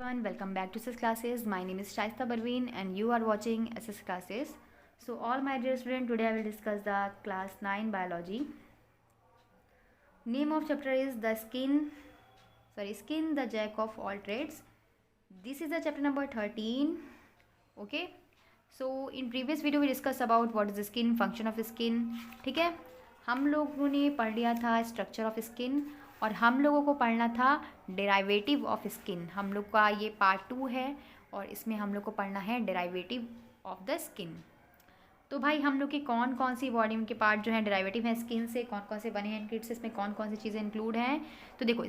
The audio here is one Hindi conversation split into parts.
Everyone, welcome back to SS Classes. My name is Shaista Barveen and you are watching SS Classes. So all my dear students, today I will discuss the class 9 biology. Name of chapter is Skin the Jack of all trades. This is the chapter number 13. Okay. So in previous video we discussed about what is the skin, function of skin. ठीक है, हम लोगों ने पढ़ लिया था स्ट्रक्चर ऑफ स्किन और हम लोगों को पढ़ना था डेराइवेटिव ऑफ स्किन। हम लोग का ये पार्ट 2 है और इसमें हम लोग को पढ़ना है डेराइवेटिव ऑफ द स्किन। तो भाई हम लोग की कौन कौन सी बॉडी के पार्ट जो है डेराइवेटिव है स्किन से, कौन कौन से बने हैं किड्स, इसमें कौन कौन सी चीज़ें इंक्लूड हैं। तो देखो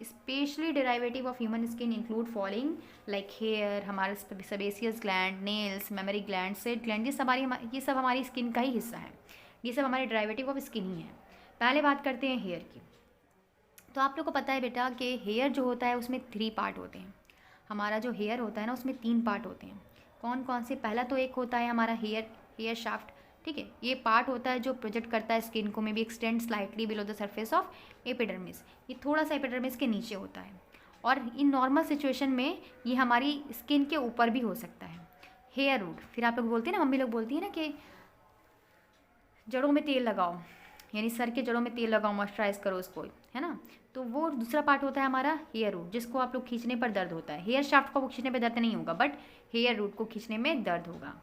specially derivative of human skin include following like hair, हमारा sebaceous gland, nails, mammary gland, sweat gland, ये सब हमारी स्किन का ही हिस्सा है। ये सब हमारे डेराइवेटिव ऑफ स्किन ही है। पहले बात करते हैं हेयर की। तो आप लोग को पता है बेटा कि हेयर जो होता है उसमें 3 पार्ट होते हैं। हमारा जो हेयर होता है ना उसमें 3 पार्ट होते हैं। कौन कौन से? पहला तो एक होता है हमारा हेयर शाफ्ट। ठीक है, ये पार्ट होता है जो प्रोजेक्ट करता है स्किन को, में भी extend slightly below the surface of epidermis. ये थोड़ा सा एपिडर्मिस के नीचे होता है और इन नॉर्मल सिचुएशन में ये हमारी स्किन के ऊपर भी हो सकता है। हेयर रूट, फिर आप लोग बोलते हैं ना, मम्मी लोग बोलती है ना कि जड़ों में तेल लगाओ, यानी सर के जड़ों में तेल लगाओ, मॉइस्चराइज करो उसको, है ना। तो वो दूसरा पार्ट होता है हमारा हेयर रूट, जिसको आप लोग खींचने पर दर्द होता है। हेयर शाफ्ट को खींचने पर दर्द नहीं होगा, बट हेयर रूट को खींचने में दर्द होगा,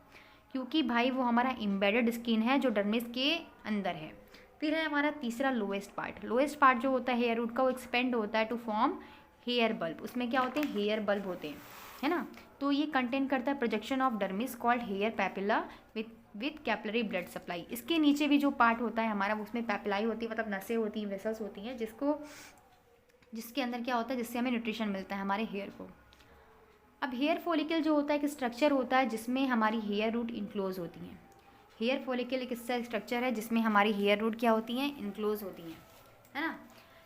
क्योंकि भाई वो हमारा एम्बेडेड स्किन है जो डर्मिस के अंदर है। फिर है हमारा तीसरा लोएस्ट पार्ट जो होता है हेयर रूट का, वो एक्सपेंड होता है टू फॉर्म हेयर बल्ब। उसमें क्या होते हैं? हेयर बल्ब होते हैं, है ना। तो ये कंटेन करता है projection of dermis called hair papilla with capillary blood supply. इसके नीचे भी जो पार्ट होता है हमारा, उसमें पैपिलाई होती है, मतलब नसें होती हैं, वेसल्स होती हैं, जिसके अंदर क्या होता है, जिससे हमें न्यूट्रिशन मिलता है हमारे हेयर को। अब हेयर फॉलिकल जो होता है एक स्ट्रक्चर होता है जिसमें हमारी हेयर रूट इनक्लोज होती हैं। हेयर फॉलिकल एक ऐसा स्ट्रक्चर है जिसमें हमारी हेयर रूट क्या होती हैं? इनक्लोज होती हैं, है ना।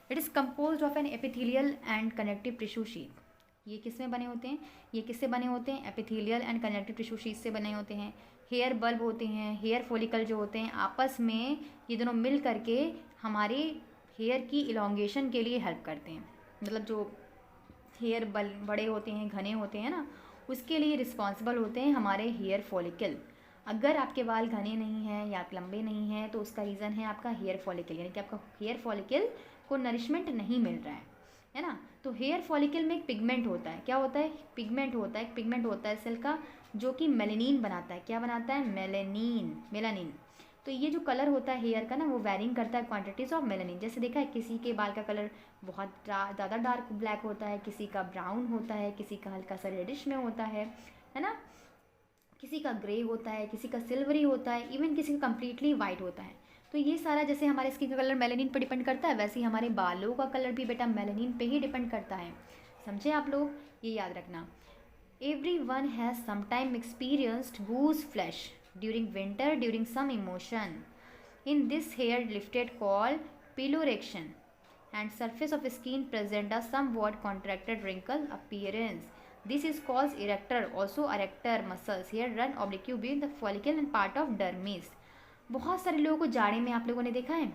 It is compose of an epithelial and connective tissue sheet. ये किसमें बने होते हैं? ये किससे बने होते हैं? Epithelial and connective tissue sheet से बने होते हैं। हेयर बल्ब होते हैं, हेयर फॉलिकल जो होते हैं आपस में ये दोनों मिल करके हमारे हेयर की इलोंगेशन के लिए हेल्प करते हैं। मतलब जो हेयर बड़े होते हैं, घने होते हैं ना, उसके लिए रिस्पॉन्सिबल होते हैं हमारे हेयर फॉलिकल। अगर आपके बाल घने नहीं हैं या लंबे नहीं हैं तो उसका रीज़न है आपका हेयर फॉलिकल, यानी कि आपका हेयर फॉलिकल को नरिशमेंट नहीं मिल रहा है ना। तो हेयर फॉलिकल में एक पिगमेंट होता है। क्या होता है? पिगमेंट होता है सेल का, जो कि मेलेनिन बनाता है। क्या बनाता है? मेलानिन। तो ये जो कलर होता है हेयर का ना, वो वैरिंग करता है क्वांटिटीज ऑफ मेलानिन। जैसे देखा है, किसी के बाल का कलर बहुत ज़्यादा डार्क ब्लैक होता है, किसी का ब्राउन होता है, किसी का हल्का सा रेडिश में होता है ना, किसी का ग्रे होता है, किसी का सिल्वरी होता है, इवन किसी का कम्प्लीटली वाइट होता है। तो ये सारा जैसे हमारे स्किन का कलर मेलानिन पर डिपेंड करता है, वैसे ही हमारे बालों का कलर भी बेटा मेलानिन पे ही डिपेंड करता है। समझे आप लोग? ये याद रखना। Everyone has sometime experienced goose flesh during winter during some emotion. In this hair lifted called piloerection and surface of skin present a somewhat contracted wrinkle appearance. This is called erector. Also erector muscles here run oblique between the follicle and part of dermis. बहुत सारे लोगों को जाड़े में आप लोगों ने देखा है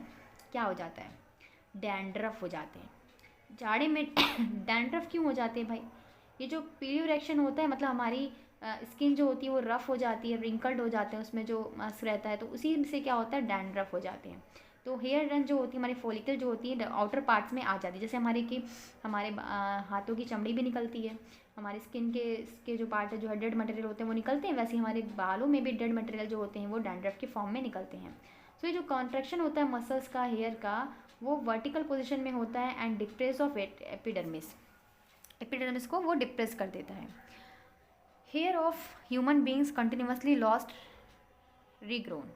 क्या हो जाता है? डैंड्रफ हो जाते हैं जाड़े में। डैंड्रफ क्यों हो जाते हैं भाई? ये जो पिलोरेक्शन होता है, मतलब हमारी स्किन जो होती है वो रफ़ हो जाती है, रिंकल्ड हो जाते हैं, उसमें जो मस रहता है, तो उसी से क्या होता है? डैंड्रफ हो जाते हैं। तो हेयर रन जो होती है, हमारी फॉलिकल जो होती है आउटर पार्ट्स में आ जाती है। जैसे हमारे हाथों की चमड़ी भी निकलती है, हमारे स्किन के जो पार्ट है, जो डेड मटेरियल होते हैं वो निकलते हैं, वैसे हमारे बालों में भी डेड मटेरियल जो होते हैं वो डैंड्रफ के फॉर्म में निकलते हैं। तो ये जो कॉन्ट्रैक्शन होता है मसल्स का हेयर का, वो वर्टिकल पोजिशन में होता है एंड डिप्रेस ऑफ एपिडर्मिस को वो डिप्रेस कर देता है। Hair of human beings continuously lost regrown,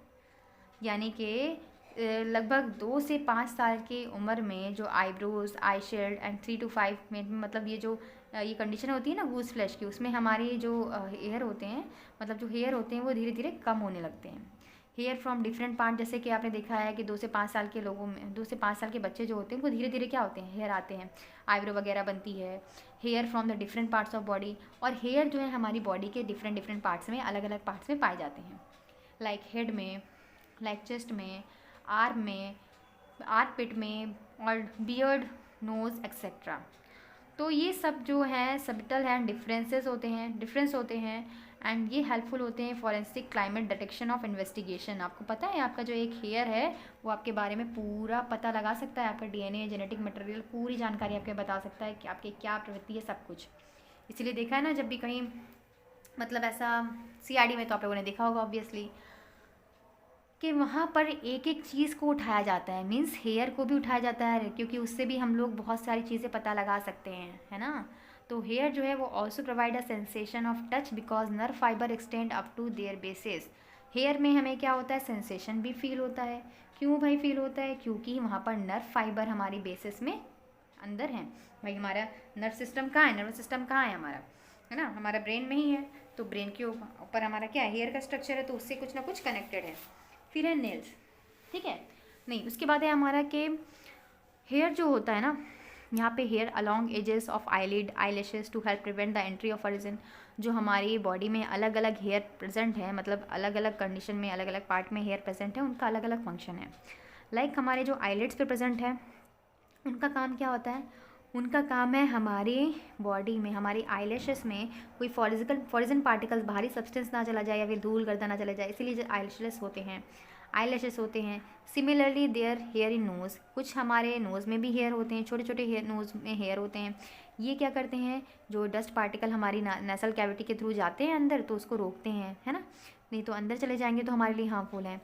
यानी कि लगभग 2 से 5 साल की उम्र में जो eyebrows, eye shade and 3 to 5 में, मतलब ये कंडीशन होती है ना गूस फ्लैश की, उसमें हमारे जो हेयर होते हैं, मतलब जो हेयर होते हैं वो धीरे धीरे कम होने लगते हैं। हेयर फ्रॉम डिफरेंट पार्ट, जैसे कि आपने देखा है कि 2 से 5 साल के लोगों में, 2 से 5 साल के बच्चे जो होते हैं उनको धीरे धीरे क्या होते हैं? हेयर आते हैं, आईब्रो वगैरह बनती है। Hair from the different parts of body, और हेयर जो है हमारी बॉडी के डिफरेंट पार्ट्स में, अलग अलग पार्ट्स में पाए जाते हैं, लाइक हेड में, लाइक चेस्ट में, आर्म में, आर्म पिट में, और बियर्ड, नोज एक्सेट्रा। तो ये सब जो है सबटल हैं, डिफरेंस होते हैं एंड ये हेल्पफुल होते हैं forensic climate detection of investigation. आपको पता है आपका जो एक हेयर है वो आपके बारे में पूरा पता लगा सकता है, आपका डीएनए, जेनेटिक मटेरियल, पूरी जानकारी आपके बता सकता है कि आपकी क्या प्रवृत्ति है, सब कुछ। इसीलिए देखा है ना, जब भी कहीं मतलब ऐसा सीआईडी में तो आप लोगों ने देखा होगा ऑब्वियसली कि वहाँ पर एक एक चीज़ को उठाया जाता है, मीन्स हेयर को भी उठाया जाता है, क्योंकि उससे भी हम लोग बहुत सारी चीज़ें पता लगा सकते हैं, है ना। तो हेयर जो है वो also provide a sensation of touch because nerve fibre extend up to their basis. Hair में हमें क्या होता है, सेंसेशन भी फील होता है। क्यों भाई फील होता है? क्योंकि वहाँ पर नर्व फाइबर हमारी बेसिस में अंदर हैं। भाई हमारा नर्व सिस्टम कहाँ है? नर्वस सिस्टम कहाँ है हमारा? है ना, हमारा ब्रेन में ही है। तो ब्रेन के ऊपर हमारा क्या है, हेयर का स्ट्रक्चर है, तो उससे कुछ ना कुछ कनेक्टेड है। फिर है नेल्स, ठीक है। नहीं, उसके बाद है हमारा कि हेयर जो होता है ना, यहाँ पे hair along edges of eyelid, eyelashes to help prevent the entry of origin. जो हमारी बॉडी में अलग अलग हेयर प्रेजेंट है, मतलब अलग अलग कंडीशन में अलग अलग पार्ट में हेयर प्रेजेंट है, उनका अलग अलग फंक्शन है। लाइक हमारे जो आईलिड्स पे प्रेजेंट है, उनका काम क्या होता है? उनका काम है हमारी बॉडी में, हमारी आईलैशेस में कोई फॉरिजन पार्टिकल्स, बाहरी सब्सटेंस ना चला जाए या फिर धूल गर्दा ना चला जाए, इसीलिए जो आईलैशेस होते हैं। Similarly there hair in nose, कुछ हमारे नोज़ में भी हेयर होते हैं, छोटे छोटे हेयर नोज़ में हेयर होते हैं। ये क्या करते हैं, जो डस्ट पार्टिकल हमारी नेसल कैविटी के थ्रू जाते हैं अंदर, तो उसको रोकते हैं, है ना, नहीं तो अंदर चले जाएंगे तो हमारे लिए हार्मफुल है।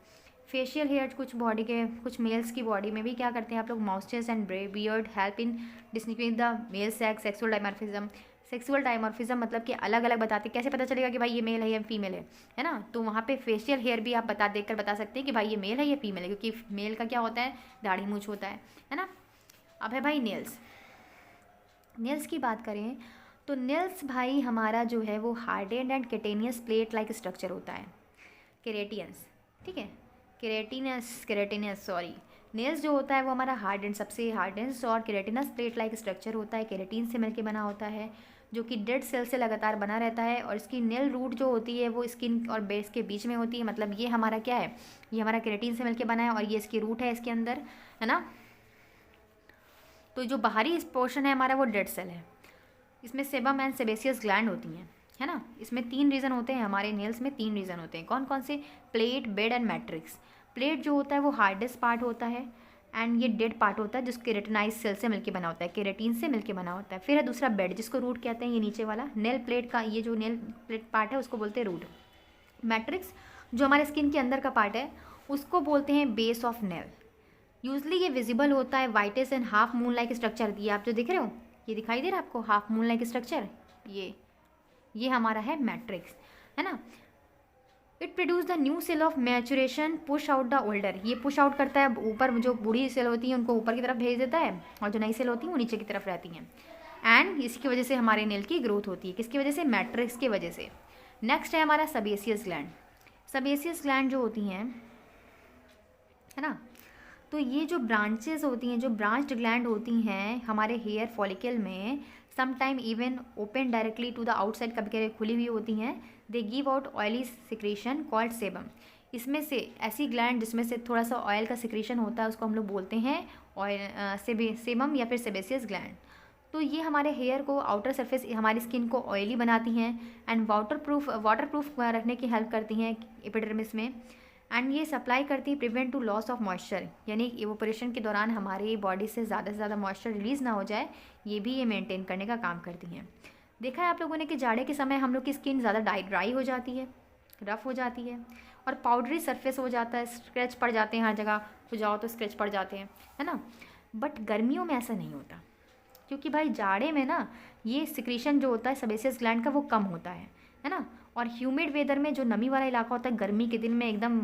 फेशियल हेयर कुछ बॉडी के, कुछ मेल्स की बॉडी में भी क्या करते हैं आप लोग, moistures and beard help in distinguishing the male sex, sexual dimorphism. Sexual dimorphism मतलब कि अलग अलग बताते, कैसे पता चलेगा कि भाई ये मेल है या फीमेल है ना। तो वहाँ पे फेशियल हेयर भी आप देखकर बता सकते हैं कि भाई ये मेल है या फीमेल है, क्योंकि मेल का क्या होता है, दाढ़ी मूंछ होता है ना। अब है भाई नेल्स। नेल्स की बात करें तो नेल्स भाई हमारा जो है वो hardened and cutaneous plate like structure होता है, केरेटियंस, ठीक है, केरेटिनस सॉरी। नेल्स जो होता है वो हमारा हार्डेंड, सबसे हार्डेंस और केरेटिनस प्लेट लाइक स्ट्रक्चर होता है, केरेटिन से मिलकर बना होता है, जो कि डेड सेल से लगातार बना रहता है। और इसकी नेल रूट जो होती है वो स्किन और बेस के बीच में होती है, मतलब ये हमारा क्या है, ये हमारा केरेटिन से मिलकर बना है और ये इसकी रूट है इसके अंदर, है ना। तो जो बाहरी पोर्शन है हमारा वो डेड सेल है। इसमें सेबम एंड सेबेसियस ग्लैंड होती हैं, है ना। इसमें 3 रीज़न होते हैं, हमारे नेल्स में 3 रीज़न होते हैं। कौन कौन से? Plate, bed and matrix. Plate जो होता है वो हार्डेस्ट पार्ट होता है एंड ये डेड पार्ट होता है, जिसको केरेटिनाइज सेल से मिलकर बना होता है, केरेटिन से मिलकर बना होता है। फिर है दूसरा बेड, जिसको रूट कहते हैं, ये नीचे वाला नेल प्लेट का, ये जो नेल प्लेट पार्ट है उसको बोलते हैं रूट। मैट्रिक्स जो हमारे स्किन के अंदर का पार्ट है उसको बोलते हैं बेस ऑफ नेल। यूजली ये विजिबल होता है whitish and half moon like structure. ये आप जो दिख रहे हो, ये दिखाई दे रहा है आपको, हाफ मून लाइक स्ट्रक्चर, ये हमारा है मैट्रिक्स, है ना। It produce the new cell of maturation, push out the older. ये पुश आउट करता है ऊपर, जो बूढ़ी सेल होती है उनको ऊपर की तरफ भेज देता है और जो नई सेल होती है वो नीचे की तरफ रहती हैं। एंड इसकी वजह से हमारे नेल की ग्रोथ होती है, किसकी वजह से? मैट्रिक्स की वजह से। नेक्स्ट है हमारा सबेसियस ग्लैंड। सबेसियस ग्लैंड जो होती हैं, है ना, तो ये जो ब्रांचेस होती हैं, जो ब्रांच्ड ग्लैंड होती हैं हमारे हेयर फॉलिकल में, sometime even open directly to the outside, कभी कभी खुली हुई होती हैं। They give out oily secretion called sebum. इसमें से ऐसी ग्लैंड जिसमें से थोड़ा सा ऑयल का सिक्रेशन होता है उसको हम लोग बोलते हैं ऑयल सेबम या फिर सेबेसियस ग्लैंड। तो ये हमारे हेयर को, आउटर सरफेस हमारी स्किन को ऑयली बनाती हैं एंड वाटरप्रूफ रखने की हेल्प करती हैं एपिडर्मिस में। एंड ये सप्लाई करती है prevent to loss of moisture, यानी इवोपरेशन के दौरान हमारी बॉडी से ज़्यादा मॉइस्चर रिलीज़ ना हो जाए, ये भी ये मेंटेन करने का काम करती हैं। देखा है आप लोगों ने कि जाड़े के समय हम लोग की स्किन ज़्यादा ड्राई हो जाती है, रफ़ हो जाती है और पाउडरी सरफेस हो जाता है, स्क्रैच पड़ जाते हैं, हर जगह हो जाओ तो स्क्रैच पड़ जाते हैं, है ना। बट गर्मियों में ऐसा नहीं होता, क्योंकि भाई जाड़े में ना ये सिक्रीशन जो होता है सेबेसियस ग्लैंड का वो कम होता है ना। और ह्यूमिड वेदर में जो नमी वाला इलाका होता है, गर्मी के दिन में एकदम,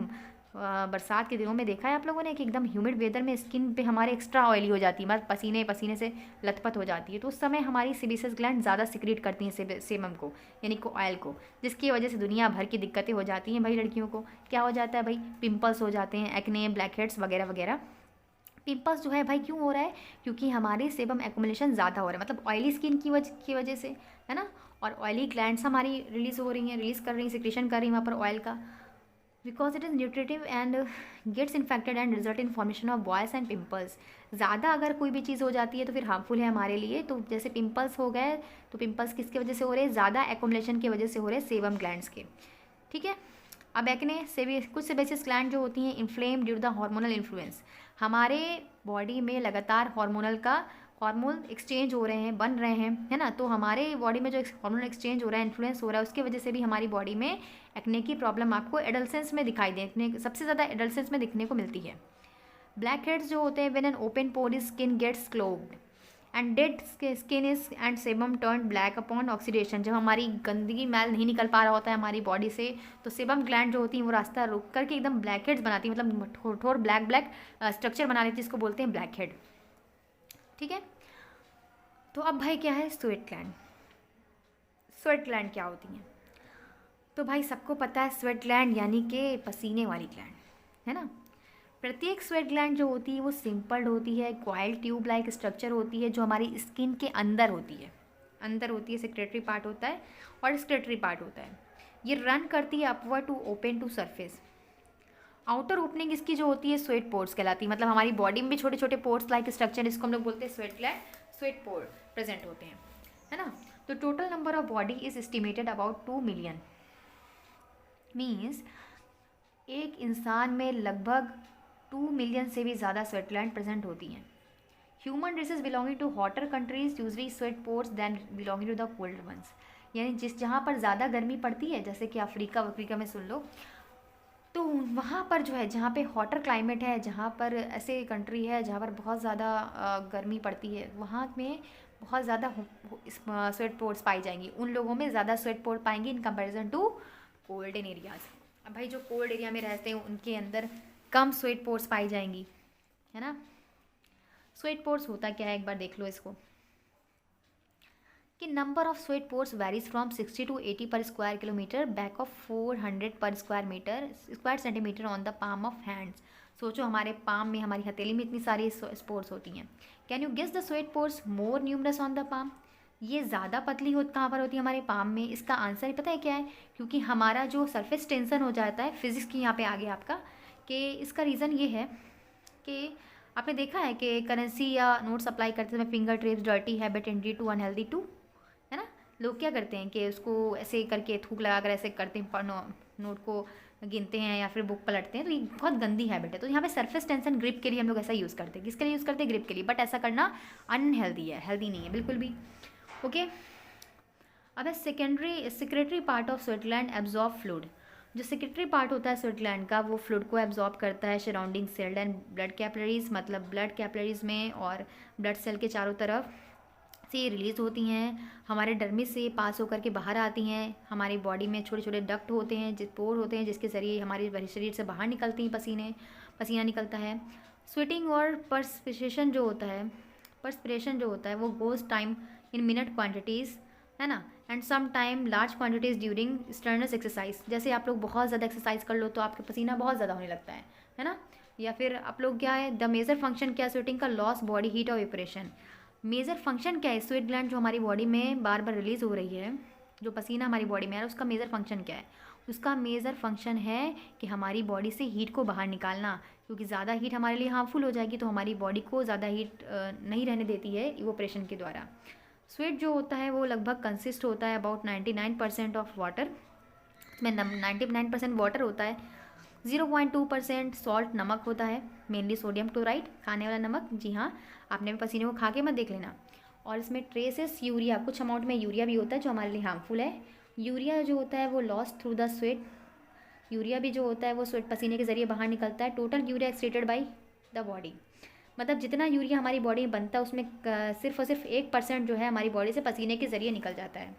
बरसात के दिनों में देखा है आप लोगों ने कि एकदम ह्यूमिड वेदर में स्किन पे हमारे एक्स्ट्रा ऑयली हो जाती है, मतलब पसीने से लथपथ हो जाती है। तो उस समय हमारी सेबेसियस ग्लैंड ज़्यादा सिक्रीट करती हैं सेबम को, यानी को ऑयल को, जिसकी वजह से दुनिया भर की दिक्कतें हो जाती हैं भाई। लड़कियों को क्या हो जाता है भाई? पिंपल्स हो जाते हैं, एक्ने, ब्लैक हेड्स वगैरह वगैरह। पिंपल्स जो है भाई क्यों हो रहा है? क्योंकि हमारे सेबम एक्युमुलेशन ज़्यादा हो रहा है, मतलब ऑयली स्किन की वजह से, है ना। और ऑयली ग्लैंड्स हमारी रिलीज़ हो रही हैं, रिलीज़ कर रही हैं, सिक्रेशन कर रही हैं वहाँ पर ऑयल का, because it is nutritive and gets infected and result in formation of boils and pimples. ज़्यादा अगर कोई भी चीज़ हो जाती है तो फिर हार्मफुल है हमारे लिए। तो जैसे पिंपल्स हो गए, तो पिंपल्स किसकी वजह से हो रहे हैं? ज़्यादा एक्यूमुलेशन की वजह से हो रहे हैं सेबम ग्लैंड्स के। ठीक है। अब एक्ने से कुछ सेबेसियस ग्लैंड जो होती हैं inflame due to the hormonal influence. हमारे बॉडी में लगातार हार्मोन एक्सचेंज हो रहे हैं, बन रहे हैं, है ना। तो हमारे बॉडी में जो हार्मोन एक्सचेंज हो रहा है, इन्फ्लुएंस हो रहा है, उसकी वजह से भी हमारी बॉडी में एक्ने की प्रॉब्लम आपको एडल्सेंस में दिखाई दे, सबसे ज़्यादा एडल्सेंस में दिखने को मिलती है। ब्लैक हेड्स जो होते हैं when an open pore skin gets clogged and dead skin is and sebum turn black upon oxidation. जब हमारी गंदगी मैल नहीं निकल पा रहा होता है हमारी बॉडी से, तो सेबम ग्लैंड जो होती हैं वो रास्ता रुक करके एकदम ब्लैक हेड्स बनाती है, मतलब ठोर ब्लैक स्ट्रक्चर बना लेती है, जिसको बोलते हैं ब्लैक हेड। ठीक है। तो अब भाई क्या है स्वेट ग्लैंड? स्वेट ग्लैंड क्या होती हैं? तो भाई सबको पता है स्वेट ग्लैंड यानी कि पसीने वाली ग्लैंड, है ना। प्रत्येक स्वेट ग्लैंड जो होती है वो सिंपल्ड होती है, क्वाइल ट्यूब लाइक स्ट्रक्चर होती है, जो हमारी स्किन के अंदर होती है। सेक्रेटरी पार्ट होता है और स्क्रेटरी पार्ट होता है। ये रन करती है upward to open to surface. Outer opening इसकी जो होती है स्वेट पोर्स कहलाती है। मतलब हमारी बॉडी में भी छोटे छोटे पोर्स लाइक स्ट्रक्चर, इसको हम लोग बोलते हैं sweat gland, sweat pore present होते हैं, है ना। तो total number of body is estimated about 2 million. Means एक इंसान में लगभग 2 मिलियन से भी ज़्यादा स्वेट ग्लैंड प्रेजेंट होती हैं। Human races belonging to hotter countries usually sweat pores than belonging to the cold ones. यानी जहाँ पर ज़्यादा गर्मी पड़ती है, जैसे कि अफ्रीका में सुन लो, तो वहाँ पर जो है, जहाँ पे हॉटर क्लाइमेट है, जहाँ पर ऐसे कंट्री है जहाँ पर बहुत ज़्यादा गर्मी पड़ती है, वहाँ में बहुत ज़्यादा स्वेट पोर्स पाई जाएंगी। उन लोगों में ज़्यादा स्वेट पोर पाएंगे इन कंपैरिजन टू कोल्डन एरियाज़। अब भाई जो कोल्ड एरिया में रहते हैं उनके अंदर कम स्वेट पोर्स पाई जाएंगी, है ना। स्वेट पोर्स होता क्या है एक बार देख लो इसको, कि number of sweat pores varies from 60 to 80 पर स्क्वायर किलोमीटर, बैक ऑफ 400 पर square centimetre on the palm of hands. सोचो हमारे पाम में, हमारी हथेली में इतनी सारी स्पोर्स होती हैं। Can you guess the sweat pores more numerous on the palm? ये ज़्यादा पतली कहाँ पर होती है? हमारे पाम में। इसका आंसर ही पता है क्या है? क्योंकि हमारा जो सरफेस टेंशन हो जाता है, फिजिक्स की यहाँ पे आगे आपका, कि इसका रीज़न ये है कि आपने देखा है कि करेंसी या नोट्स अप्लाई करते समय फिंगर ट्रिप्स, डर्टी हैबिट, इंडी टू अनहेल्दी टू, है ना। लोग क्या करते हैं कि उसको ऐसे करके थूक लगा कर ऐसे करते हैं, नोट को गिनते हैं या फिर बुक पलटते हैं, तो ये बहुत गंदी हैबिट है। तो यहाँ पे सरफेस टेंशन ग्रिप के लिए हम लोग ऐसा यूज़ करते हैं। किसके लिए यूज़ करते हैं? ग्रिप के लिए। बट ऐसा करना अनहेल्दी है, हेल्दी नहीं है बिल्कुल भी। ओके। अब secretary part of sweat gland absorb fluid. जो सेक्रेटरी पार्ट होता है स्वेट ग्लैंड का, वो फ्लूइड को एब्जॉर्ब करता है surrounding cell and blood capillaries, मतलब ब्लड कैपिलरीज में और ब्लड सेल के चारों तरफ से ये रिलीज़ होती हैं। हमारे डर्मिस से पास होकर के बाहर आती हैं। हमारी बॉडी में छोटे छोटे डक्ट होते हैं, पोर होते हैं, जिसके ज़रिए हमारे शरीर से बाहर निकलती हैं पसीना निकलता है। स्वेटिंग और पर्सपिरेशन जो होता है वो goes time in minute quantities, है ना, and some time large quantities during strenuous exercise. जैसे आप लोग बहुत ज़्यादा एक्सरसाइज कर लो तो आपके पसीना बहुत ज़्यादा होने लगता है ना। या फिर आप लोग क्या है, द मेजर फंक्शन क्या है स्वेटिंग का? लॉस बॉडी हीट और वेपरेशन। मेजर फंक्शन क्या है? स्वेट ग्लैंड जो हमारी बॉडी में बार बार रिलीज़ हो रही है, जो पसीना हमारी बॉडी में है, उसका मेजर फंक्शन क्या है? उसका मेजर फंक्शन है कि हमारी बॉडी से हीट को बाहर निकालना, क्योंकि ज़्यादा हीट हमारे लिए हार्मफुल हो जाएगी, तो हमारी बॉडी को ज़्यादा हीट नहीं रहने देती है इवोपरेशन के द्वारा। स्वेट जो होता है वो लगभग कंसिस्ट होता है अबाउट 99% ऑफ वाटर, में 99% वाटर होता है, 0.2% सॉल्ट नमक होता है, मेनली सोडियम क्लोराइड, खाने वाला नमक। जी हाँ, आपने भी पसीने को खा के मत देख लेना। और इसमें ट्रेसेस यूरिया, कुछ अमाउंट में यूरिया भी होता है जो हमारे लिए हार्मफुल है। यूरिया जो होता है वो loss through the sweat. Urea भी जो होता है वो स्वेट पसीने के जरिए बाहर निकलता है। Total urea excreted by the body, मतलब जितना यूरिया हमारी बॉडी में बनता है उसमें सिर्फ और सिर्फ 1% जो है हमारी बॉडी से पसीने के जरिए निकल जाता है।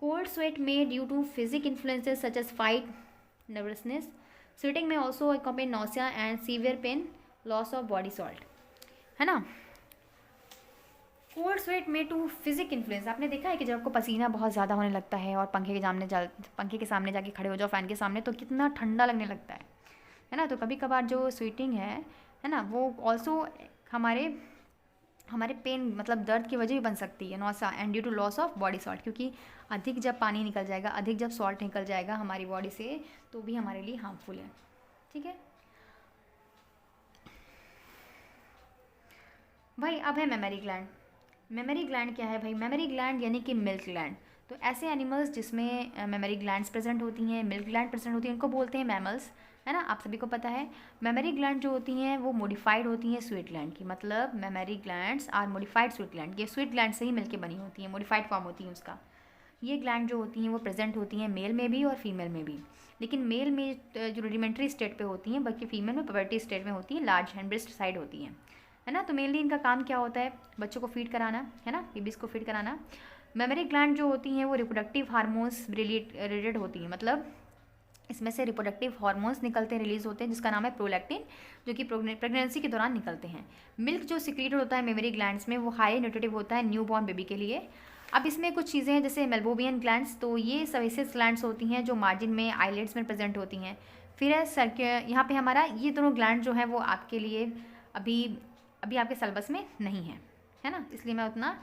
कोल्ड स्वेट में due to physic influences such as fight, nervousness, sweating में also accompany nausea and severe pain, loss of body salt, है ना। कोल्ड स्वेट में टू फिजिक इन्फ्लुएंस, आपने देखा है कि जब आपको पसीना बहुत ज़्यादा होने लगता है और पंखे के सामने जाके खड़े हो जाओ फ़ैन के सामने, तो कितना ठंडा लगने लगता है ना। तो कभी कभार जो स्वेटिंग है ना, वो ऑल्सो हमारे हमारे पेन मतलब दर्द की वजह भी बन सकती है nausea, and due to loss of body salt, क्योंकि अधिक जब पानी निकल जाएगा, अधिक जब सॉल्ट निकल जाएगा हमारी बॉडी से, तो भी हमारे लिए हार्मफुल है। ठीक है भाई। अब है मेमोरी ग्लैंड। मेमोरी ग्लैंड क्या है भाई? मेमोरी ग्लैंड यानी कि मिल्क ग्लैंड। तो ऐसे एनिमल्स जिसमें मेमोरी ग्लैंड्स प्रेजेंट होती हैं, मिल्क ग्लैंड प्रेजेंट होती हैं, उनको बोलते हैं मैमल्स, है ना, आप सभी को पता है। मेमोरी ग्लैंड जो होती हैं वो मॉडिफाइड होती हैं स्वीट ग्लैंड की, मतलब memory glands are modified sweet gland, ये स्वीट ग्लैंड से ही मिलकर बनी होती हैं, मॉडिफाइड फॉर्म होती है उसका। ये ग्लैंड जो होती हैं वो प्रेजेंट होती हैं मेल में भी और फीमेल में भी, लेकिन मेल में जो रुडिमेंट्री स्टेट पे होती हैं, बल्कि फीमेल में पबर्टी स्टेट में होती हैं, लार्ज हैंड ब्रेस्ट साइड होती हैं, है ना। तो मेनली इनका काम क्या होता है? बच्चों को फीड कराना, है ना, बेबीज़ को फीड कराना। मेमोरी ग्लैंड जो होती हैं वो रिप्रोडक्टिव हार्मोन्स रिलेटेड होती हैं, मतलब इसमें से रिप्रोडक्टिव हार्मोन्स निकलते हैं, रिलीज होते हैं, जिसका नाम है प्रोलैक्टिन, जो कि प्रेगनेंसी के दौरान निकलते हैं। मिल्क जो सिक्रीटेड होता है मेमोरी ग्लैंड्स में, वो हाई न्यूट्रिटिव होता है न्यू बॉर्न बेबी के लिए। अब इसमें कुछ चीज़ें हैं जैसे मेल्बोबियन ग्लैंड्स, तो ये सेबेसियस ग्लैंड्स होती हैं जो मार्जिन में आईलिड्स में प्रेजेंट होती हैं। फिर है यहाँ पे हमारा ये दोनों ग्लैंड जो है वो आपके लिए अभी अभी आपके सिलेबस में नहीं है ना, इसलिए मैं उतना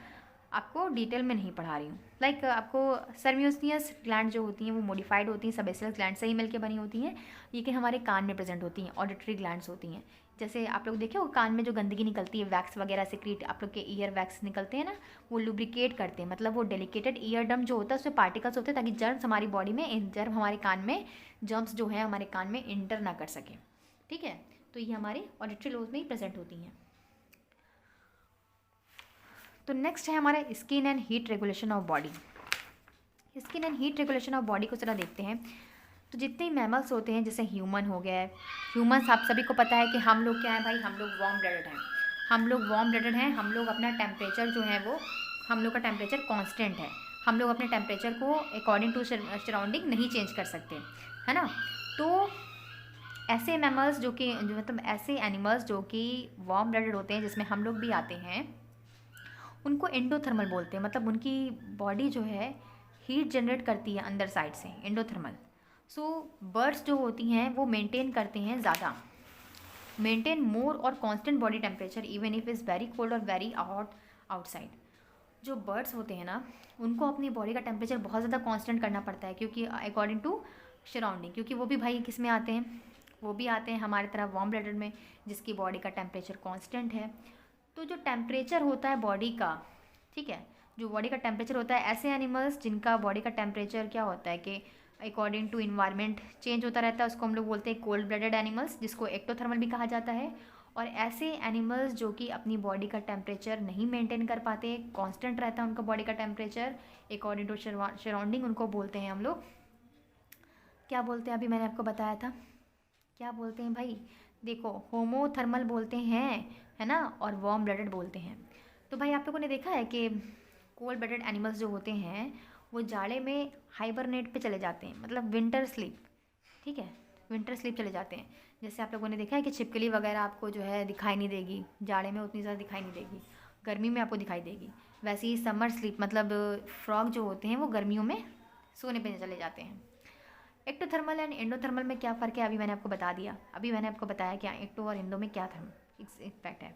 आपको डिटेल में नहीं पढ़ा रही हूँ। लाइक आपको सर्म्यूसियस ग्लैंड जो होती हैं वो मॉडिफाइड होती हैं सेबेसियस ग्लैंड से ही मिलकर बनी होती हैं, लेकिन हमारे कान में प्रेजेंट होती हैं, ऑडिटरी ग्लैंड्स होती हैं। जैसे आप लोग देखे हो कान में जो गंदगी निकलती है, वैक्स वगैरह सिक्रीट, आप लोग के ईयर वैक्स निकलते हैं ना, वो लुब्रिकेट करते हैं, मतलब वो डेलिकेटेड ईयर डम जो होता है उसमें पार्टिकल्स होते हैं, ताकि जर्म्स हमारी बॉडी में, जर्म हमारे कान में, जर्म्स जो है हमारे कान में इंटर ना कर सके। ठीक है, तो ये हमारे ऑडिटरी लोब में ही प्रेजेंट होती हैं। तो नेक्स्ट है हमारा skin and heat regulation of body. Skin and heat regulation of body को जरा देखते हैं। तो जितने मैमल्स होते हैं, जैसे ह्यूमन हो गया है, ह्यूमन्स आप सभी को पता है कि हम लोग क्या है भाई, हम लोग वार्म ब्लडेड हैं, हम लोग वार्म ब्लडेड हैं। हम लोग अपना टेम्परेचर जो है वो, हम लोग का टेम्परेचर कांस्टेंट है, हम लोग अपने टेम्परेचर को अकॉर्डिंग टू सराउंडिंग नहीं चेंज कर सकते, है ना। तो ऐसे मैमल्स जो कि मतलब ऐसे एनिमल्स जो कि वार्म ब्लडेड होते हैं, जिसमें हम लोग भी आते हैं, उनको एंडोथर्मल बोलते हैं, मतलब उनकी बॉडी जो है हीट जनरेट करती है अंदर साइड से, एंडोथर्मल। सो बर्ड्स जो होती हैं वो मेंटेन करते हैं ज़्यादा, मेंटेन मोर और constant body temperature even if is very cold और वेरी हॉट आउटसाइड। जो बर्ड्स होते हैं ना, उनको अपनी बॉडी का टेम्परेचर बहुत ज़्यादा कांस्टेंट करना पड़ता है, क्योंकि अकॉर्डिंग टू सराउंडिंग, क्योंकि वो भी भाई किस में आते हैं, वो भी आते हैं हमारी तरह वार्म ब्लडेड में, जिसकी बॉडी का टेम्परेचर कांस्टेंट है। तो जो टेम्परेचर होता है बॉडी का, ठीक है, जो बॉडी का टेम्परेचर होता है, ऐसे एनिमल्स जिनका बॉडी का टेम्परेचर क्या होता है कि अकॉर्डिंग टू इन्वायरमेंट चेंज होता रहता है, उसको हम लोग बोलते हैं कोल्ड ब्लडेड एनिमल्स, जिसको एक्टोथर्मल भी कहा जाता है। और ऐसे एनिमल्स जो कि अपनी बॉडी का टेम्परेचर नहीं मेंटेन कर पाते, कांस्टेंट रहता है उनका बॉडी का टेम्परेचर अकॉर्डिंग टू सराउंडिंग, उनको बोलते हैं हम लोग, क्या बोलते हैं, अभी मैंने आपको बताया था, क्या बोलते हैं भाई, देखो होमोथर्मल बोलते हैं, है ना, और वार्म ब्लडेड बोलते हैं। तो भाई आप लोगों ने देखा है कि कोल्ड ब्लडेड एनिमल्स जो होते हैं वो जाड़े में हाइबरनेट पे चले जाते हैं, मतलब विंटर स्लीप, ठीक है, विंटर स्लीप चले जाते हैं। जैसे आप लोगों ने देखा है कि छिपकली वगैरह आपको जो है दिखाई नहीं देगी, जाड़े में उतनी ज़्यादा दिखाई नहीं देगी, गर्मी में आपको दिखाई देगी। वैसे ही समर स्लीप, मतलब फ्रॉग जो होते हैं वो गर्मियों में सोने पे चले जाते हैं। एक्टोथर्मल एंड एंडोथर्मल में क्या फ़र्क है, अभी मैंने आपको बता दिया, अभी मैंने आपको बताया कि एक्टो और एंडो में क्या इफेक्ट है।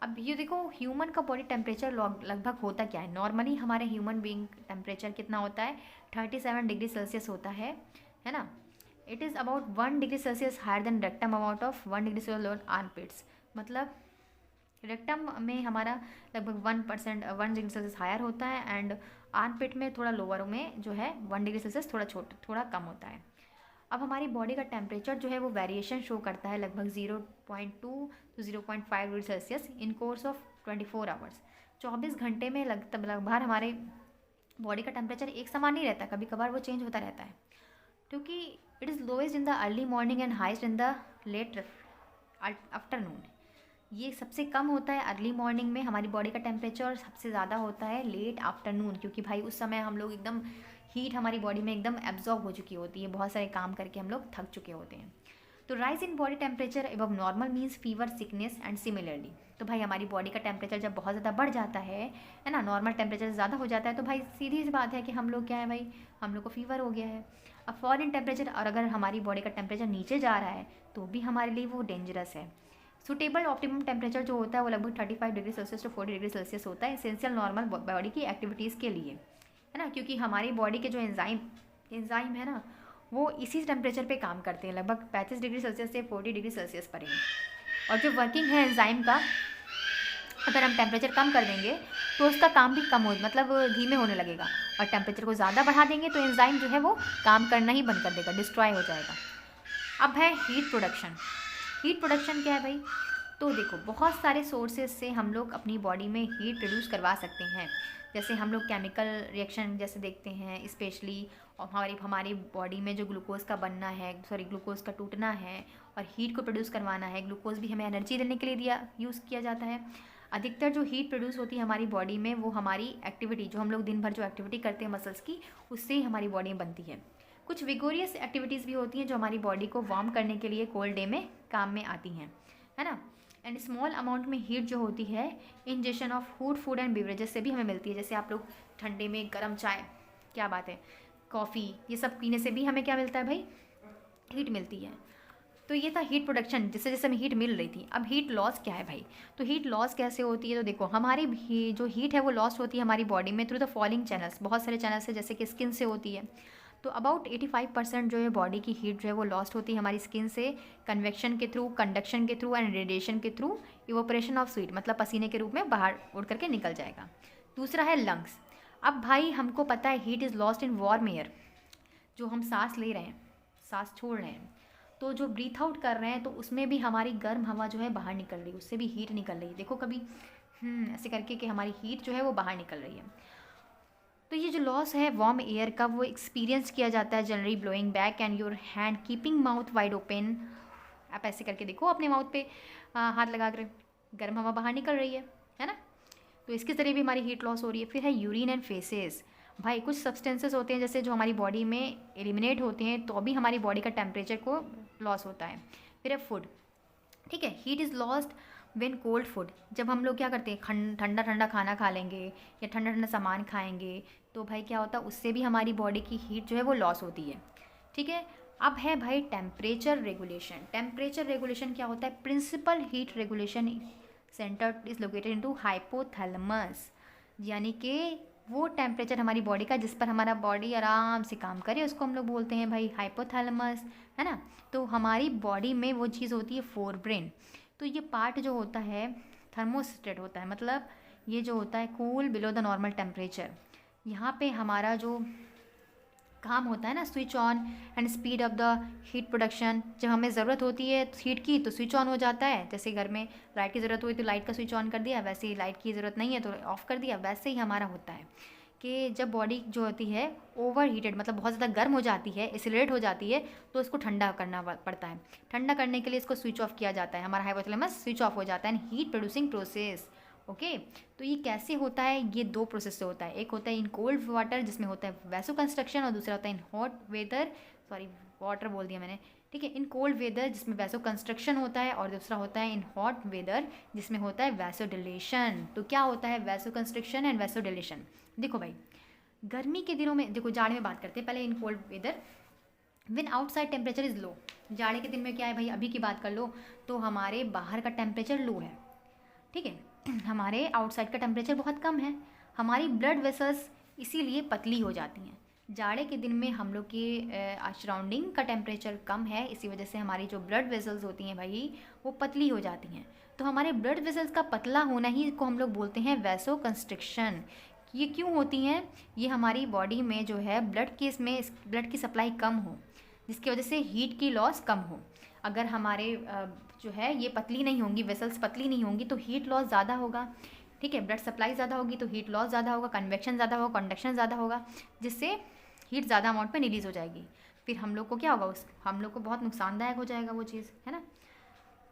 अब ये देखो ह्यूमन का बॉडी टेम्परेचर लगभग होता क्या है, नॉर्मली हमारे ह्यूमन बीइंग टेम्परेचर कितना होता है, 37 डिग्री सेल्सियस होता है ना। It is about 1 degree Celsius higher than rectum amount of 1 degree Celsius on armpits, मतलब रेक्टम में हमारा लगभग 1 डिग्री सेल्सियस हायर होता है, एंड आर्मपिट में थोड़ा लोअर में जो है 1 डिग्री सेल्सियस थोड़ा कम होता है। अब हमारी बॉडी का टेम्परेचर जो है वो वेरिएशन शो करता है लगभग 0.2 to 0.5 degree Celsius in course of 24 hours. 24 घंटे में लगभग हमारे बॉडी का टेम्परेचर एक समान नहीं रहता, कभी कभार वो चेंज होता रहता है, क्योंकि it is lowest in the early morning and highest in the late afternoon. ये सबसे कम होता है अर्ली मॉर्निंग में हमारी बॉडी का टेम्परेचर, और सबसे ज़्यादा होता है लेट आफ्टरनून, क्योंकि भाई उस समय हम लोग एकदम हीट हमारी बॉडी में एकदम एब्जॉर्ब हो चुकी होती है, बहुत सारे काम करके हम लोग थक चुके होते हैं। तो rise in body temperature above normal means fever, sickness and similarly. तो भाई हमारी बॉडी का टेम्परेचर जब बहुत ज़्यादा बढ़ जाता है ना, नॉर्मल टेम्परेचर ज़्यादा हो जाता है, तो भाई सीधी सी बात है कि हम लोग क्या है भाई, हम लोग को फीवर हो गया है। अब फॉरेन टेम्परेचर, और अगर हमारी बॉडी का टेम्परेचर नीचे जा रहा है तो भी हमारे लिए वो डेंजरस है। सुटेबल ऑप्टिमम टेम्परेचर जो होता है वो लगभग 35 degree Celsius to 40 degree Celsius होता है एसेंशियल नॉर्मल बॉडी की एक्टिविटीज़ के लिए, है ना, क्योंकि हमारी बॉडी के जो एंजाइम है ना वो इसी टेम्परेचर पे काम करते हैं, लगभग 35 डिग्री सेल्सियस से 40 डिग्री सेल्सियस पर ही। और जो वर्किंग है एंजाइम का, अगर हम टेम्परेचर कम कर देंगे तो उसका काम भी कम हो, मतलब धीमे होने लगेगा, और टेम्परेचर को ज़्यादा बढ़ा देंगे तो एंजाइम जो है वो काम करना ही बंद कर देगा, डिस्ट्रॉय हो जाएगा। अब है हीट प्रोडक्शन। हीट प्रोडक्शन क्या है भाई? तो देखो, बहुत सारे सोर्सेज से हम लोग अपनी बॉडी में हीट प्रोड्यूस करवा सकते हैं। जैसे हम लोग केमिकल रिएक्शन जैसे देखते हैं, स्पेशली हमारी बॉडी में जो ग्लूकोज का बनना है, ग्लूकोज का टूटना है और हीट को प्रोड्यूस करवाना है। ग्लूकोज भी हमें एनर्जी देने के लिए यूज़ किया जाता है। अधिकतर जो हीट प्रोड्यूस होती है हमारी बॉडी में वो हमारी एक्टिविटी, जो हम लोग दिन भर जो एक्टिविटी करते हैं मसल्स की, उससे ही हमारी बॉडी में बनती है। कुछ विगोरियस एक्टिविटीज़ भी होती हैं जो हमारी बॉडी को वार्म करने के लिए कोल्ड डे में काम में आती हैं, है ना। एंड स्मॉल अमाउंट में हीट जो होती है injection of food and beverages से भी हमें मिलती है। जैसे आप लोग ठंडे में गर्म चाय, क्या बात है, कॉफ़ी, ये सब पीने से भी हमें क्या मिलता है भाई? हीट मिलती है। तो ये था हीट प्रोडक्शन, जिससे जैसे हमें हीट मिल रही थी। अब हीट लॉस क्या है भाई? तो हीट लॉस कैसे होती है? तो देखो, हमारी जो हीट है वो लॉस होती है हमारी बॉडी में थ्रू द फॉलोइंग चैनल्स। बहुत सारे चैनल्स है, जैसे कि स्किन से होती है। तो अबाउट 85% जो है बॉडी की हीट जो है वो लॉस्ट होती है हमारी स्किन से, कन्वेक्शन के थ्रू, कंडक्शन के थ्रू एंड रेडिएशन के थ्रू, इवोपरेशन ऑफ स्वीट, मतलब पसीने के रूप में बाहर उड़ करके निकल जाएगा। दूसरा है लंग्स। अब भाई हमको पता है heat is lost in warm air, जो हम सांस ले रहे हैं, सांस छोड़ रहे हैं, तो जो ब्रीथ आउट कर रहे हैं तो उसमें भी हमारी गर्म हवा जो है बाहर निकल रही है, उससे भी हीट निकल रही है। देखो कभी ऐसे करके कि हमारी हीट जो है वो बाहर निकल रही है। तो ये जो लॉस है वार्म एयर का वो एक्सपीरियंस किया जाता है generally blowing back and your hand keeping mouth wide open. आप ऐसे करके देखो, अपने माउथ पे हाथ लगा कर, गर्म हवा बाहर निकल रही है ना। तो इसके ज़रिए भी हमारी हीट लॉस हो रही है। फिर है यूरिन एंड फेसेस। भाई कुछ सब्सटेंसेस होते हैं जैसे जो हमारी बॉडी में एलिमिनेट होते हैं तो अभी हमारी बॉडी का टेम्परेचर को लॉस होता है। फिर है फूड, ठीक है, heat is lost when cold food. जब हम लोग क्या करते हैं, ठंडा ठंडा खाना खा लेंगे या ठंडा ठंडा सामान खाएंगे तो भाई क्या होता है, उससे भी हमारी बॉडी की हीट जो है वो लॉस होती है, ठीक है। अब है भाई टेम्परेचर रेगुलेशन। टेम्परेचर रेगुलेशन क्या होता है? Principal heat regulation centre is located into hypothalamus, यानी कि वो टेम्परेचर हमारी बॉडी का जिस पर हमारा बॉडी आराम से काम करे उसको हम लोग बोलते हैं भाई हाइपोथैलेमस, है ना। तो हमारी बॉडी में वो चीज़ होती है फोरब्रेन। तो ये पार्ट जो होता है थर्मोस्टेट होता है, मतलब ये जो होता है cool below the normal temperature. यहाँ पे हमारा जो काम होता है ना, switch on and speed of the heat production. जब हमें ज़रूरत होती है हीट की तो स्विच ऑन हो जाता है। जैसे घर में लाइट की ज़रूरत हुई तो लाइट का स्विच ऑन कर दिया, वैसे ही लाइट की ज़रूरत नहीं है तो ऑफ़ कर दिया। वैसे ही हमारा होता है कि जब बॉडी जो होती है ओवर हीटेड, मतलब बहुत ज़्यादा गर्म हो जाती है, एसिलेट हो जाती है, तो उसको ठंडा करना पड़ता है। ठंडा करने के लिए इसको स्विच ऑफ किया जाता है, हमारा हाइपोथैलेमस स्विच ऑफ हो जाता है and heat producing process. Okay, तो ये कैसे होता है? ये दो प्रोसेस से होता है। एक होता है इन कोल्ड वाटर जिसमें होता है वैसो कंस्ट्रक्शन, और दूसरा होता है in hot weather, sorry water बोल दिया मैंने, ठीक है, इन कोल्ड वेदर जिसमें वैसो कंस्ट्रक्शन होता है, और दूसरा होता है इन हॉट वेदर जिसमें होता है वैसो डिलेशन। तो क्या होता है vaso construction and vaso deletion? देखो भाई, गर्मी के दिनों में, देखो जाड़े में बात करते हैं पहले, in cold weather when outside temperature is low. जाड़े के दिन में क्या है भाई, अभी की बात कर लो तो हमारे बाहर का टेम्परेचर लो है, ठीक है, हमारे आउटसाइड का टेम्परेचर बहुत कम है। हमारी ब्लड वेसल्स इसीलिए पतली हो जाती हैं। जाड़े के दिन में हम लोग की सराउंडिंग का टेम्परेचर कम है, इसी वजह से हमारी जो ब्लड वेसल्स होती हैं भाई वो पतली हो जाती हैं। तो हमारे ब्लड वेसल्स का पतला होना ही को हम लोग बोलते हैं वैसो कंस्ट्रिक्शन। ये क्यों होती हैं? ये हमारी बॉडी में जो है ब्लड की सप्लाई कम हो, जिसकी वजह से हीट की लॉस कम हो। अगर हमारे जो है ये पतली नहीं होंगी, वेसल्स पतली नहीं होंगी तो हीट लॉस ज़्यादा होगा, ठीक है। ब्लड सप्लाई ज़्यादा होगी तो हीट लॉस ज़्यादा होगा, कन्वेक्शन ज़्यादा होगा, कंडक्शन ज़्यादा होगा, जिससे हीट ज़्यादा अमाउंट में रिलीज़ हो जाएगी। फिर हम लोग को क्या होगा, हम लोग को बहुत नुकसानदायक हो जाएगा वो चीज़, है ना।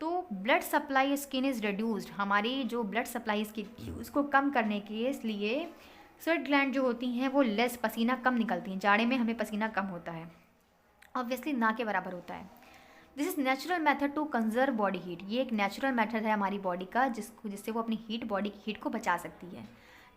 तो blood supply skin is reduced, हमारी जो ब्लड सप्लाई स्किन उसको कम करने के लिए स्वेट ग्लैंड जो होती हैं वो लेस, पसीना कम निकलती हैं। जाड़े में हमें पसीना कम होता है, ऑब्वियसली ना के बराबर होता है। This is natural method to conserve body heat. ये एक नेचुरल मेथड है हमारी बॉडी का जिससे वो अपनी बॉडी की हीट को बचा सकती है।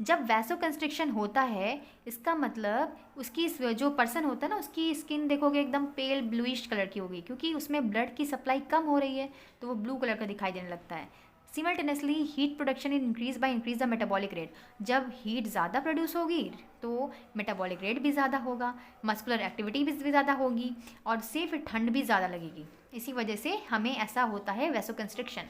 जब वैसो कंस्ट्रिक्शन होता है, इसका मतलब उसकी जो पर्सन होता है ना, उसकी स्किन देखोगे एकदम पेल ब्लूइश कलर की होगी, क्योंकि उसमें ब्लड की सप्लाई कम हो रही है, तो वो ब्लू कलर का दिखाई देने लगता है। Simultaneously heat production increase the metabolic rate. जब हीट ज़्यादा प्रोड्यूस होगी तो मेटाबॉलिक रेट भी ज़्यादा होगा, मस्कुलर एक्टिविटी भी ज़्यादा होगी, और उससे फिर ठंड भी ज़्यादा लगेगी। इसी वजह से हमें ऐसा होता है वैसो कंस्ट्रिक्शन।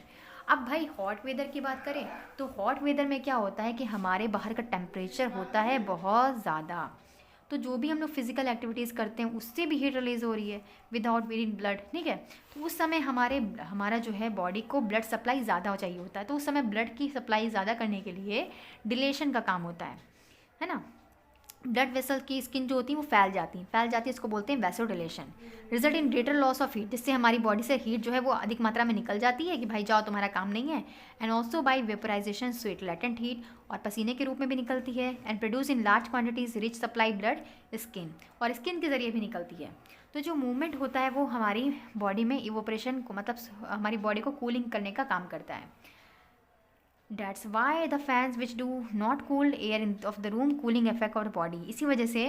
अब भाई हॉट वेदर की बात करें तो हॉट वेदर में क्या होता है कि हमारे बाहर का टेम्परेचर होता है बहुत ज़्यादा, तो जो भी हम लोग फिजिकल एक्टिविटीज़ करते हैं उससे भी हीट रिलीज़ हो रही है विदाउट वेरिंग ब्लड, ठीक है। तो उस समय हमारा जो है बॉडी को ब्लड सप्लाई ज़्यादा चाहिए होता है, तो उस समय ब्लड की सप्लाई ज़्यादा करने के लिए डिलेशन का काम होता है ना। ब्लड वेसल की स्किन जो होती है वो फैल जाती है, इसको बोलते हैं vasodilation. Result in greater loss of heat, जिससे हमारी बॉडी से हीट जो है वो अधिक मात्रा में निकल जाती है कि भाई जाओ तुम्हारा काम नहीं है। And also by vaporisation sweat latent heat, और पसीने के रूप में भी निकलती है। And produce in large quantities rich supply blood skin, और स्किन के जरिए भी निकलती है। तो जो मूवमेंट होता है वो हमारी बॉडी में इवोपरेशन को, मतलब हमारी बॉडी को कूलिंग करने का काम करता है। That's why the fans which do not cool air of the room cooling effect of the body। इसी वजह से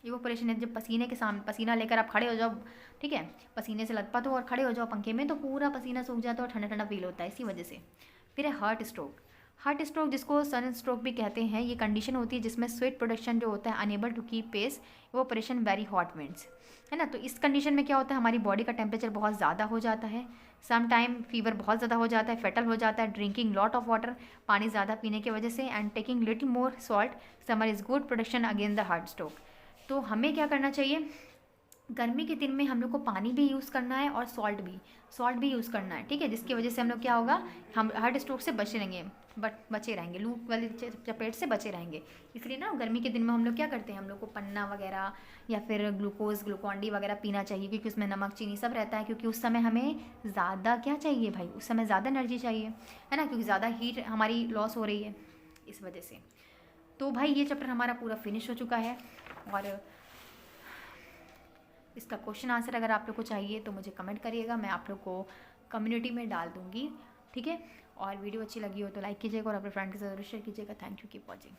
इवोपरेशन है, जब पसीने के सामने पसीना लेकर आप खड़े हो जाओ, ठीक है, पसीने से लथपथ हो और खड़े हो जाओ पंखे में, तो पूरा पसीना सूख जाता है और ठंडा ठंडा फील होता है, इसी वजह से। फिर है हार्ट स्ट्रोक। हार्ट स्ट्रोक जिसको सन स्ट्रोक भी कहते हैं, ये कंडीशन होती है जिसमें स्वेट प्रोडक्शन जो होता है unable to keep pace evaporation very hot winds, है ना। तो इस कंडीशन में क्या होता है, हमारी बॉडी का टेम्परेचर बहुत ज़्यादा हो जाता है, सम टाइम फीवर बहुत ज़्यादा हो जाता है, फेटल हो जाता है। ड्रिंकिंग लॉट ऑफ वाटर, पानी ज़्यादा पीने की वजह से, and taking little more salt summer is good protection against the heart stroke. तो हमें क्या करना चाहिए, गर्मी के दिन में हम लोग को पानी भी यूज़ करना है और सॉल्ट भी यूज़ करना है, ठीक है, जिसकी वजह से हम लोग क्या होगा, हम हार्ट स्ट्रोक से बचे रहेंगे, लू वाली चपेट से बचे रहेंगे। इसलिए ना गर्मी के दिन में हम लोग क्या करते हैं, हम लोग को पन्ना वगैरह या फिर ग्लूकोन डी वगैरह पीना चाहिए, क्योंकि उसमें नमक चीनी सब रहता है, क्योंकि उस समय हमें ज़्यादा क्या चाहिए भाई, उस समय ज़्यादा एनर्जी चाहिए, है ना, क्योंकि ज़्यादा हीट हमारी लॉस हो रही है इस वजह से। तो भाई ये चैप्टर हमारा पूरा फिनिश हो चुका है, और इसका क्वेश्चन आंसर अगर आप लोग को चाहिए तो मुझे कमेंट करिएगा, मैं आप लोग को कम्युनिटी में डाल दूँगी, ठीक है। और वीडियो अच्छी लगी हो तो लाइक कीजिएगा और अपने फ्रेंड के साथ ज़रूर शेयर कीजिएगा। Thank you, keep watching.